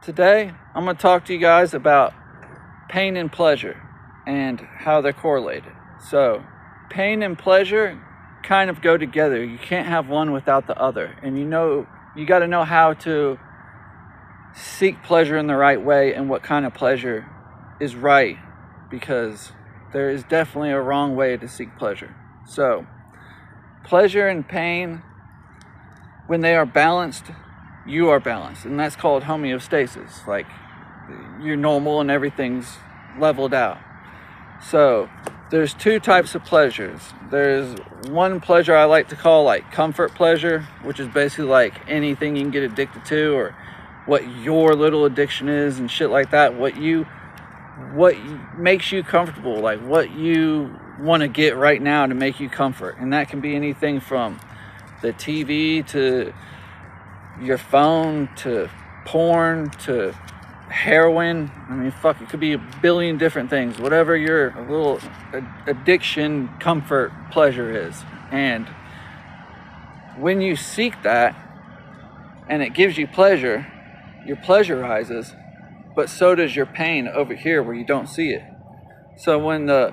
Today, I'm going to talk to you guys about pain and pleasure and how they're correlated. So, pain and pleasure kind of go together. You can't have one without the other. And you got to know how to seek pleasure in the right way and what kind of pleasure is right, because there is definitely a wrong way to seek pleasure. So, pleasure and pain, when they are balanced, you are balanced, and that's called homeostasis. Like, you're normal and everything's leveled out. So there's two types of pleasures. There's one pleasure I like to call like comfort pleasure, which is basically like anything you can get addicted to, or what your little addiction is and shit like that. What makes you comfortable, like what you want to get right now to make you comfort. And that can be anything from the TV to your phone to porn to heroin. I mean, fuck, it could be a billion different things. Whatever your little addiction, comfort, pleasure is. And when you seek that and it gives you pleasure, your pleasure rises, but so does your pain over here where you don't see it. So when the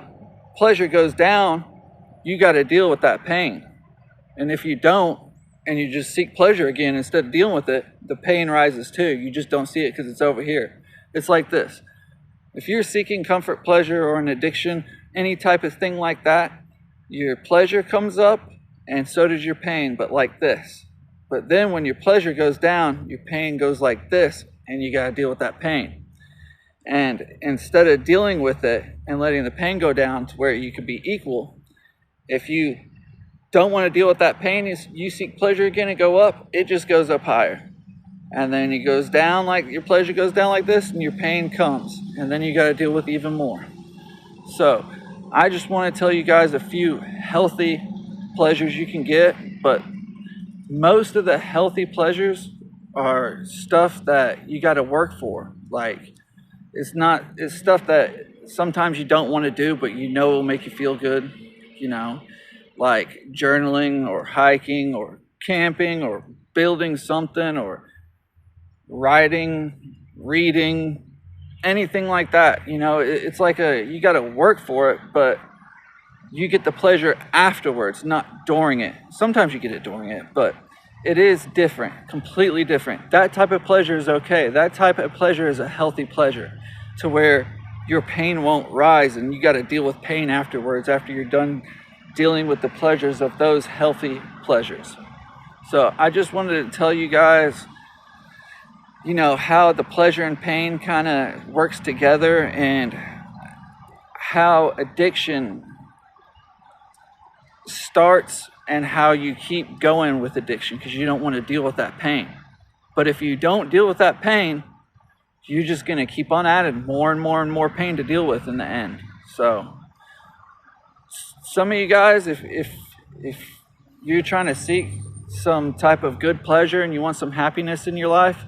pleasure goes down, you got to deal with that pain. And if you don't, and you just seek pleasure again instead of dealing with it, the pain rises too. You just don't see it because it's over here. It's like this. If you're seeking comfort, pleasure, or an addiction, any type of thing like that, your pleasure comes up and so does your pain, but like this. But then when your pleasure goes down, your pain goes like this, and you got to deal with that pain. And instead of dealing with it and letting the pain go down to where you could be equal, if you don't want to deal with that pain, you seek pleasure again and go up, it just goes up higher. And then it goes down, like your pleasure goes down like this, and your pain comes. And then you got to deal with even more. So I just want to tell you guys a few healthy pleasures you can get, but most of the healthy pleasures are stuff that you got to work for. Like, it's stuff that sometimes you don't want to do, but you know will make you feel good, like journaling or hiking or camping or building something or writing, reading, anything like that. It's like you got to work for it, but you get the pleasure afterwards, not during it. Sometimes you get it during it, but it is different, completely different. That type of pleasure is okay. That type of pleasure is a healthy pleasure, to where your pain won't rise and you got to deal with pain afterwards after you're done dealing with the pleasures of those healthy pleasures. So I just wanted to tell you guys, how the pleasure and pain kind of works together, and how addiction starts and how you keep going with addiction, because you don't want to deal with that pain. But if you don't deal with that pain, you're just going to keep on adding more and more and more pain to deal with in the end. So some of you guys, if you're trying to seek some type of good pleasure and you want some happiness in your life,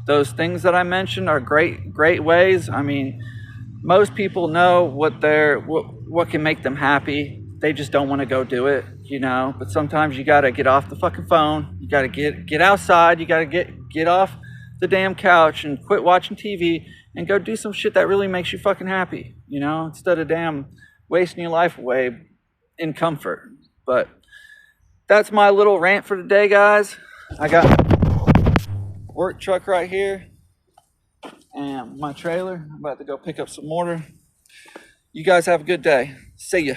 those things that I mentioned are great ways. I mean, most people know what can make them happy. They just don't want to go do it, But sometimes you got to get off the fucking phone. You got to get outside. You got to get off the damn couch and quit watching TV and go do some shit that really makes you fucking happy, instead of damn wasting your life away in comfort. But that's my little rant for today, guys. I got my work truck right here and my trailer. I'm about to go pick up some mortar. You guys have a good day. See ya.